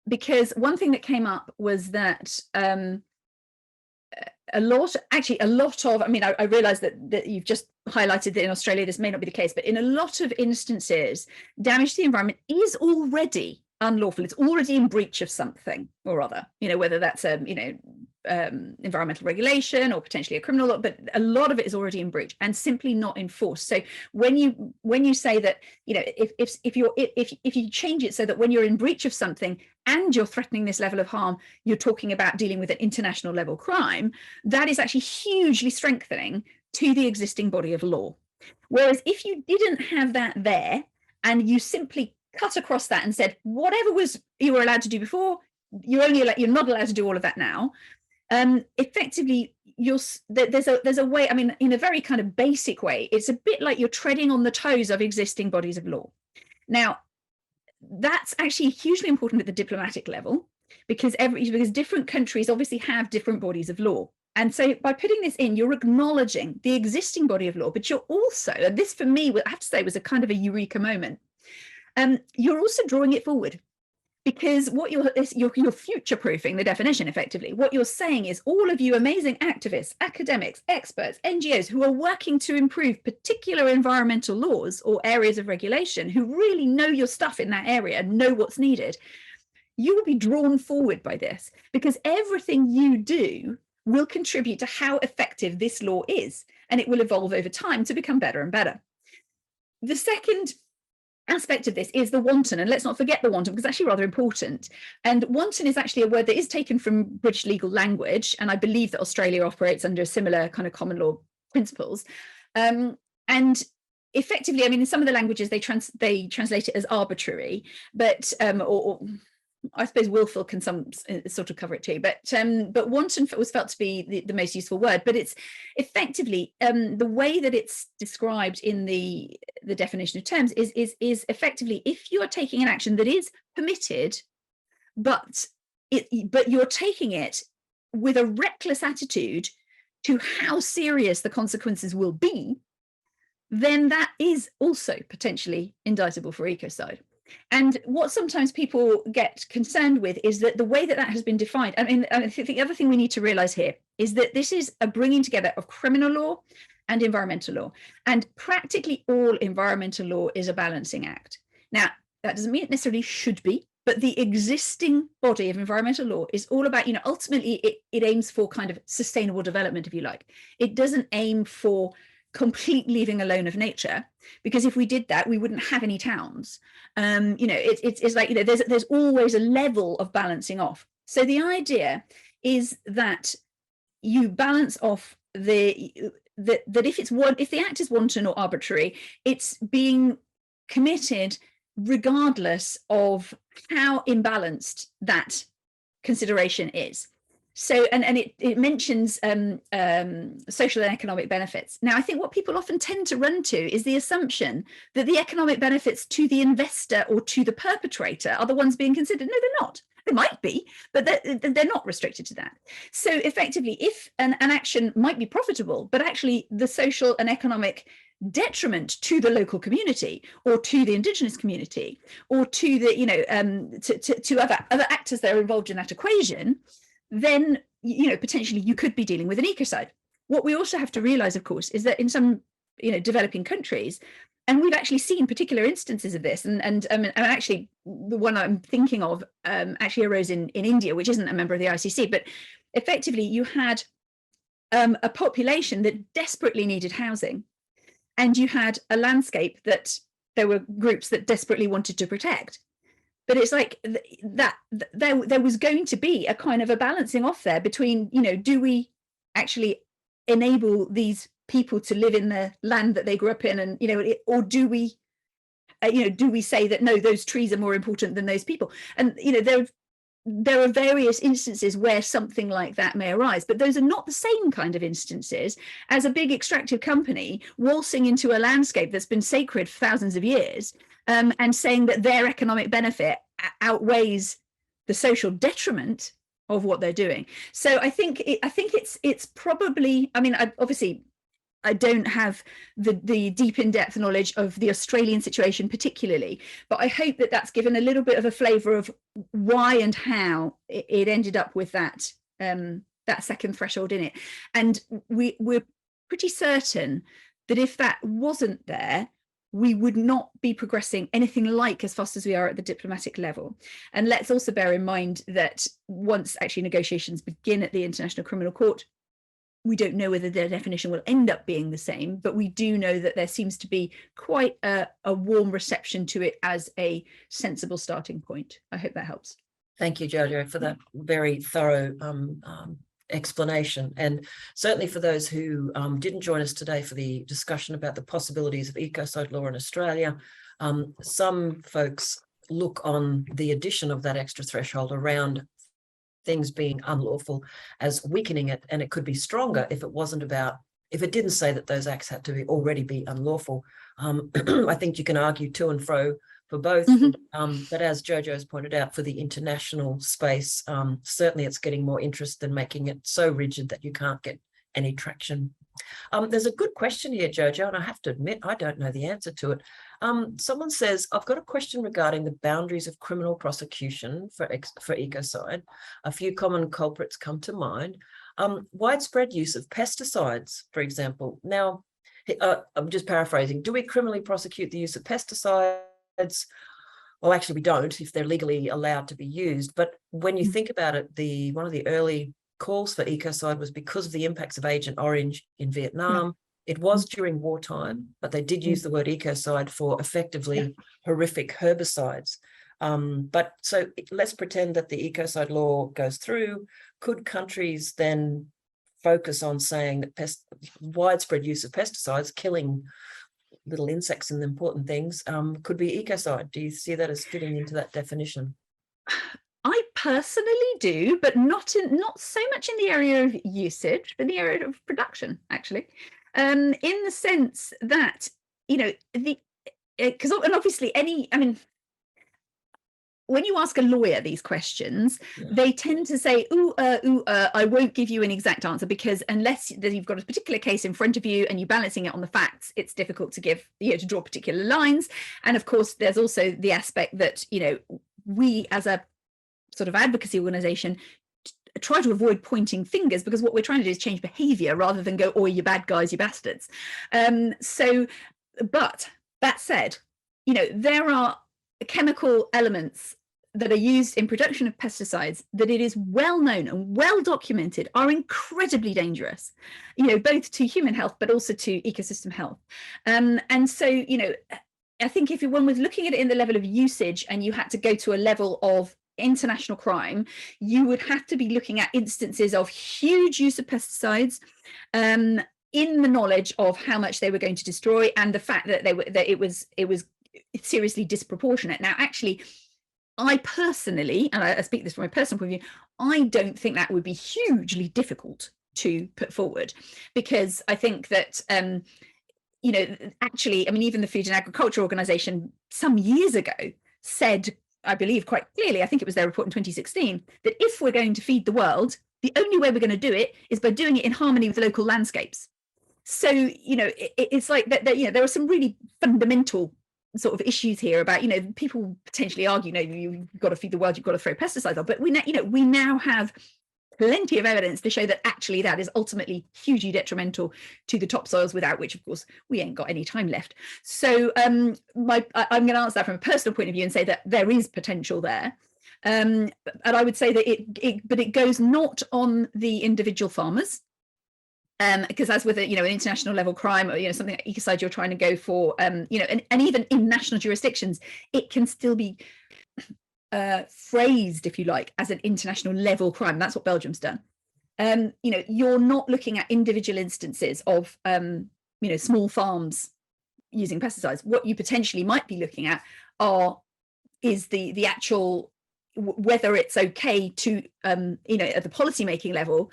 because one thing that came up was that a lot of, I mean, I realize that you've just highlighted that in Australia this may not be the case, but in a lot of instances, damage to the environment is already unlawful. It's already in breach of something or other, whether that's environmental regulation or potentially a criminal law, but a lot of it is already in breach and simply not enforced. So when you say that, if you change it so that when you're in breach of something and you're threatening this level of harm, you're talking about dealing with an international level crime, that is actually hugely strengthening to the existing body of law. Whereas if you didn't have that there and you simply cut across that and said whatever was you were allowed to do before, you're not allowed to do all of that now, effectively there's a way, I mean, in a very kind of basic way, it's a bit like you're treading on the toes of existing bodies of law. Now that's actually hugely important at the diplomatic level, because different countries obviously have different bodies of law. And so by putting this in, you're acknowledging the existing body of law, but you're also, and this for me, I have to say, was a kind of a eureka moment, you're also drawing it forward, because what you're future-proofing the definition effectively. What you're saying is all of you amazing activists, academics, experts, NGOs who are working to improve particular environmental laws or areas of regulation, who really know your stuff in that area and know what's needed, you will be drawn forward by this, because everything you do will contribute to how effective this law is, and it will evolve over time to become better and better. The second aspect of this is the wanton, and let's not forget the wanton, because it's actually rather important. And wanton is actually a word that is taken from British legal language, and I believe that Australia operates under similar kind of common law principles. And effectively, I mean, in some of the languages they translate it as arbitrary, but or I suppose willful can some sort of cover it too, but wanton was felt to be the most useful word. But it's effectively the way that it's described in the definition of terms is effectively if you are taking an action that is permitted, but you're taking it with a reckless attitude to how serious the consequences will be, then that is also potentially indictable for ecocide. And what sometimes people get concerned with is that the way that has been defined, I mean, I think the other thing we need to realize here is that this is a bringing together of criminal law and environmental law, and practically all environmental law is a balancing act. Now, that doesn't mean it necessarily should be, but the existing body of environmental law is all about, ultimately it aims for kind of sustainable development, if you like. It doesn't aim for complete leaving alone of nature, because if we did that, we wouldn't have any towns. It's like, there's always a level of balancing off. So the idea is that you balance off that if the act is wanton or arbitrary, it's being committed regardless of how imbalanced that consideration is. So, and it mentions social and economic benefits. Now, I think what people often tend to run to is the assumption that the economic benefits to the investor or to the perpetrator are the ones being considered. No, they're not. They might be, but they're not restricted to that. So effectively, if an action might be profitable, but actually the social and economic detriment to the local community or to the indigenous community or to the, to other actors that are involved in that equation, then potentially you could be dealing with an ecocide. What we also have to realize, of course, is that in some developing countries, and we've actually seen particular instances of this, and actually the one I'm thinking of actually arose in India, which isn't a member of the ICC, but effectively you had a population that desperately needed housing, and you had a landscape that there were groups that desperately wanted to protect. but it's like there was going to be a kind of a balancing off there between, do we actually enable these people to live in the land that they grew up in, and or do we do we say that no, those trees are more important than those people? And there are various instances where something like that may arise, but those are not the same kind of instances as a big extractive company waltzing into a landscape that's been sacred for thousands of years, and saying that their economic benefit outweighs the social detriment of what they're doing. So I think it's probably, I mean, obviously I don't have the deep in-depth knowledge of the Australian situation particularly, but I hope that that's given a little bit of a flavour of why and how it ended up with that second threshold in it. And we're pretty certain that if that wasn't there, we would not be progressing anything like as fast as we are at the diplomatic level. And let's also bear in mind that once actually negotiations begin at the International Criminal Court, we don't know whether their definition will end up being the same, but we do know that there seems to be quite a warm reception to it as a sensible starting point. I hope that helps. Thank you, Jojo, for that very thorough explanation. And certainly for those who didn't join us today for the discussion about the possibilities of ecocide law in Australia, some folks look on the addition of that extra threshold around things being unlawful as weakening it, and it could be stronger if it didn't say that those acts had to already be unlawful. I think you can argue to and fro for both, but as Jojo has pointed out, for the international space, certainly it's getting more interest than making it so rigid that you can't get any traction. There's a good question here, Jojo, and I have to admit I don't know the answer to it. Someone says, I've got a question regarding the boundaries of criminal prosecution for ecocide. A few common culprits come to mind. Widespread use of pesticides, for example. Now, I'm just paraphrasing. Do we criminally prosecute the use of pesticides? Well, actually, we don't if they're legally allowed to be used. But when you think about it, one of the early calls for ecocide was because of the impacts of Agent Orange in Vietnam. It was during wartime, but they did use the word ecocide for effectively horrific herbicides. But so let's pretend that the ecocide law goes through. Could countries then focus on saying that widespread use of pesticides, killing little insects and important things, could be ecocide? Do you see that as fitting into that definition? I personally do, but not so much in the area of usage, but in the area of production, actually. In the sense that, because obviously when you ask a lawyer these questions, they tend to say, I won't give you an exact answer, because unless you've got a particular case in front of you and you're balancing it on the facts, it's difficult to to draw particular lines. And of course, there's also the aspect that, we as a sort of advocacy organization try to avoid pointing fingers, because what we're trying to do is change behavior rather than go, oh, you bad guys, you bastards. But that said, there are chemical elements that are used in production of pesticides that it is well known and well documented are incredibly dangerous, both to human health, but also to ecosystem health. And so, I think if one was looking at it in the level of usage and you had to go to a level of international crime, you would have to be looking at instances of huge use of pesticides, in the knowledge of how much they were going to destroy, and the fact that it was seriously disproportionate. Now, actually, I personally, and I speak this from my personal point of view, I don't think that would be hugely difficult to put forward, because I think that actually, even the Food and Agriculture Organization some years ago said, I believe quite clearly, I think it was their report in 2016, that if we're going to feed the world, the only way we're going to do it is by doing it in harmony with local landscapes. So, it's like that, there are some really fundamental sort of issues here about, people potentially argue, you've got to feed the world, you've got to throw pesticides on, but we now have plenty of evidence to show that actually that is ultimately hugely detrimental to the topsoils, without which, of course, we ain't got any time left. So I'm going to answer that from a personal point of view and say that there is potential there. And I would say that it goes not on the individual farmers, because as with an international level crime, or something like ecocide, you're trying to go for and even in national jurisdictions, it can still be phrased, if you like, as an international level crime. That's what Belgium's done. You're not looking at individual instances of small farms using pesticides. What you potentially might be looking at is the actual whether it's okay to at the policy making level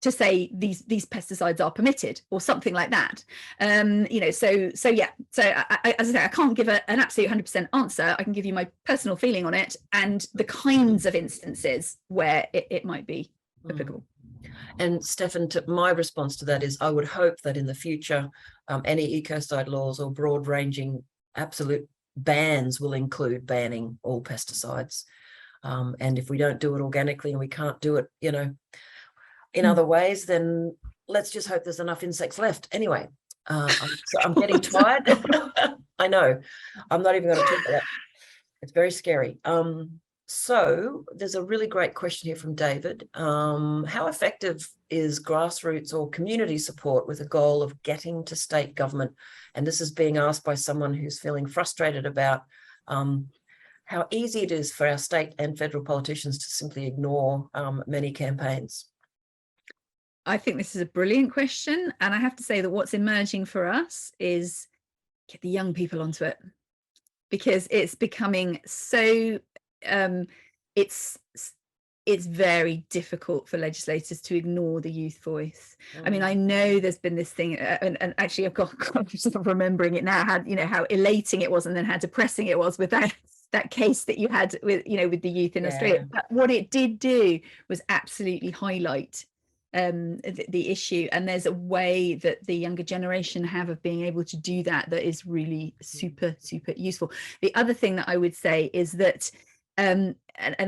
to say these pesticides are permitted or something like that. As I say, I can't give an absolute 100% answer. I can give you my personal feeling on it and the kinds of instances where it might be applicable. And Stefan, my response to that is I would hope that in the future, any ecocide laws or broad-ranging absolute bans will include banning all pesticides. And if we don't do it organically and we can't do it, in other ways, then let's just hope there's enough insects left. Anyway, I'm getting tired. I know. I'm not even going to talk about that. It's very scary. So there's a really great question here from David. How effective is grassroots or community support with a goal of getting to state government? And this is being asked by someone who's feeling frustrated about how easy it is for our state and federal politicians to simply ignore many campaigns. I think this is a brilliant question. And I have to say that what's emerging for us is get the young people onto it, because it's becoming so it's very difficult for legislators to ignore the youth voice. I mean, I know there's been this thing, and actually I've got just remembering it now, how elating it was and then how depressing it was with that case that you had with the youth in Australia. But what it did do was absolutely highlight the issue, and there's a way that the younger generation have of being able to do that is really super useful. The other thing that I would say is that and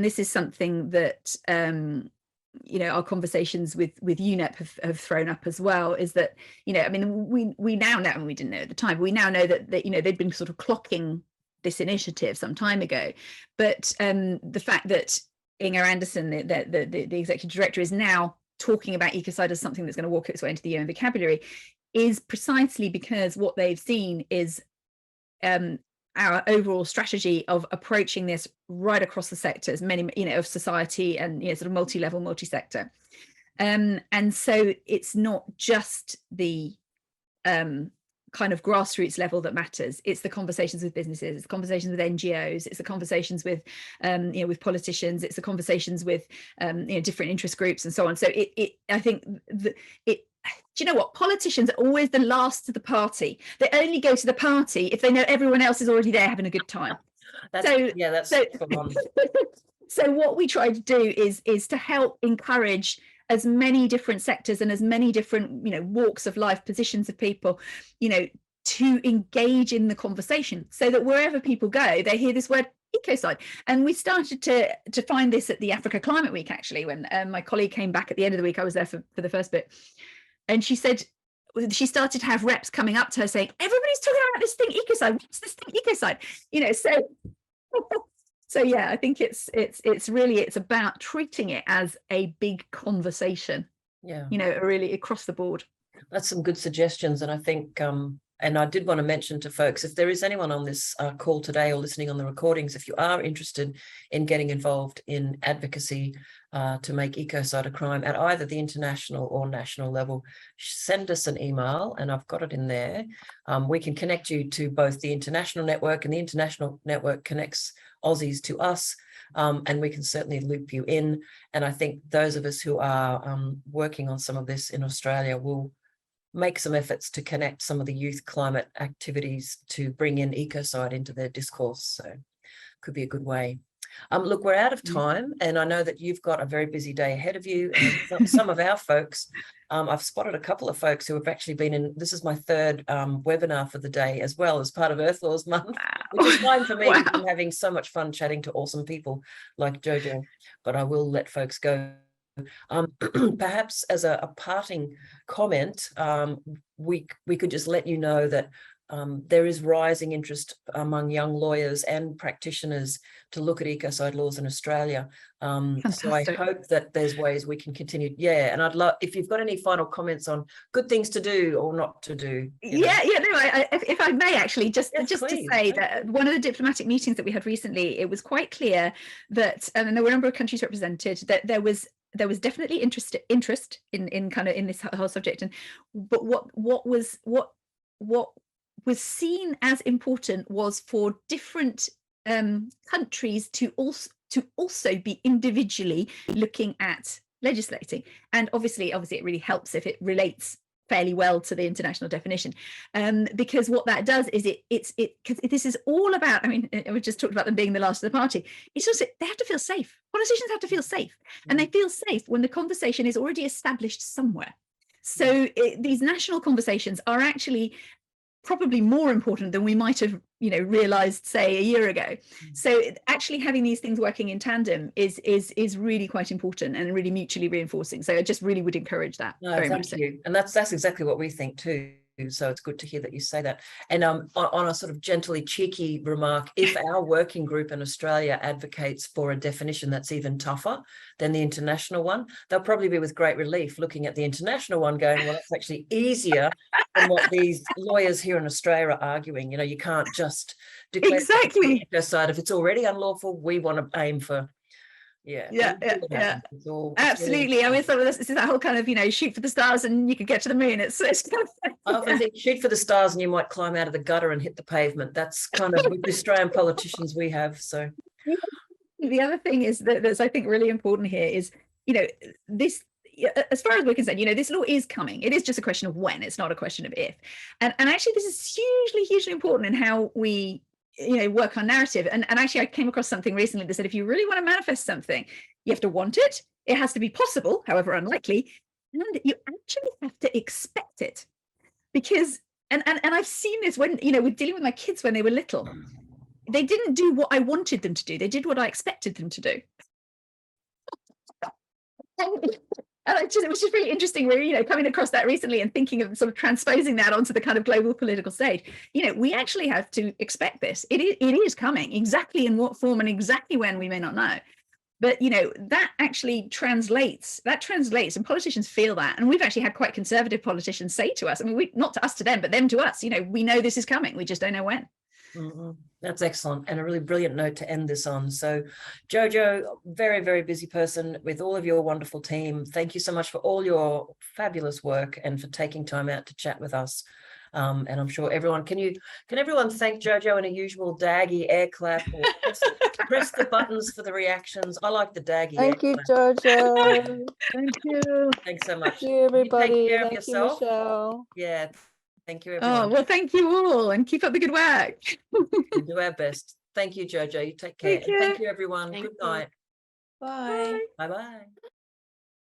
this is something that our conversations with UNEP have thrown up as well, is that I mean we now know, and we didn't know at the time, but we now know that they'd been sort of clocking this initiative some time ago, but the fact that Inger Anderson, the executive director, is now talking about ecocide as something that's going to walk its way into the UN vocabulary is precisely because what they've seen is our overall strategy of approaching this right across the sectors, many, of society and, sort of multi-level, multi-sector. And so it's not just the kind of grassroots level that matters. It's the conversations with businesses, it's conversations with NGOs, it's the conversations with, with politicians, it's the conversations with, different interest groups and so on. So I think do you know what? Politicians are always the last to the party. They only go to the party if they know everyone else is already there having a good time. So what we try to do is to help encourage as many different sectors and as many different, walks of life, positions of people, to engage in the conversation, so that wherever people go, they hear this word ecocide. And we started to find this at the Africa Climate Week, actually, when my colleague came back at the end of the week. I was there for the first bit. And she said she started to have reps coming up to her saying, everybody's talking about this thing ecocide. What's this thing ecocide? So yeah, I think it's about treating it as a big conversation. Yeah. Really across the board. That's some good suggestions. And I think and I did want to mention to folks, if there is anyone on this call today or listening on the recordings, if you are interested in getting involved in advocacy to make ecocide a crime at either the international or national level, send us an email, and I've got it in there. We can connect you to both the international network, and the international network connects Aussies to us, and we can certainly loop you in. And I think those of us who are working on some of this in Australia will make some efforts to connect some of the youth climate activities to bring in ecocide into their discourse. So could be a good way. Look, we're out of time, and I know that you've got a very busy day ahead of you. And some of our folks, I've spotted a couple of folks who have actually been in, this is my third webinar for the day, as well as part of Earth Laws Month, which is fine for me. I'm having so much fun chatting to awesome people like Jojo, but I will let folks go. Perhaps as a parting comment, we could just let you know that there is rising interest among young lawyers and practitioners to look at ecocide laws in Australia. So I hope that there's ways we can continue. Yeah, and I'd love, if you've got any final comments on good things to do or not to do. If I may actually, just please. To say that one of the diplomatic meetings that we had recently, it was quite clear that, and there were a number of countries represented, that there was definitely interest in kind of in this whole subject, but what was seen as important was for different countries to also be individually looking at legislating. And obviously it really helps if it relates fairly well to the international definition, because what that does is because this is all about, I mean, we just talked about them being the last of the party. It's also, they have to feel safe. Politicians have to feel safe, and they feel safe when the conversation is already established somewhere. So these national conversations are actually probably more important than we might have, realized, say, a year ago. So actually having these things working in tandem is really quite important and really mutually reinforcing. So I just really would encourage that. No, thank you. And that's exactly what we think too. So it's good to hear that you say that. And on a sort of gently cheeky remark, if our working group in Australia advocates for a definition that's even tougher than the international one, they'll probably be with great relief looking at the international one going, well, it's actually easier than what these lawyers here in Australia are arguing. You can't just declare ecocide if it's already unlawful. We want to aim for absolutely. I mean, so this is that whole kind of, shoot for the stars and you could get to the moon. It's kind of I often think shoot for the stars and you might climb out of the gutter and hit the pavement. That's kind of with the Australian politicians we have. So the other thing is that's, I think, really important here is, this, as far as we're concerned, this law is coming. It is just a question of when. It's not a question of if. And actually, this is hugely important in how we work on narrative. And actually I came across something recently that said, if you really want to manifest something, you have to want it. It has to be possible, however unlikely, and you actually have to expect it. Because, and I've seen this when, with dealing with my kids when they were little, they didn't do what I wanted them to do. They did what I expected them to do. And it was just really interesting. We're, coming across that recently and thinking of sort of transposing that onto the kind of global political stage. We actually have to expect this. It is coming. Exactly in what form and exactly when, we may not know. But, that actually translates, and politicians feel that. And we've actually had quite conservative politicians say to us, I mean, not to us to them, but them to us, we know this is coming. We just don't know when. Mm-hmm. That's excellent, and a really brilliant note to end this on. So Jojo, very, very busy person with all of your wonderful team. Thank you so much for all your fabulous work and for taking time out to chat with us. And I'm sure everyone, can everyone thank Jojo in a usual daggy air clap or press the buttons for the reactions? I like the daggy. Thank you, Jojo. Thank you. Thanks so much. Thank you, everybody. You take care of Thank yourself. you, Michelle. Yeah. Thank you, everyone. Oh, well, thank you all, and keep up the good work. We'll do our best. Thank you, Jojo. You take care. Thank you, everyone. Good night. Bye. Bye-bye.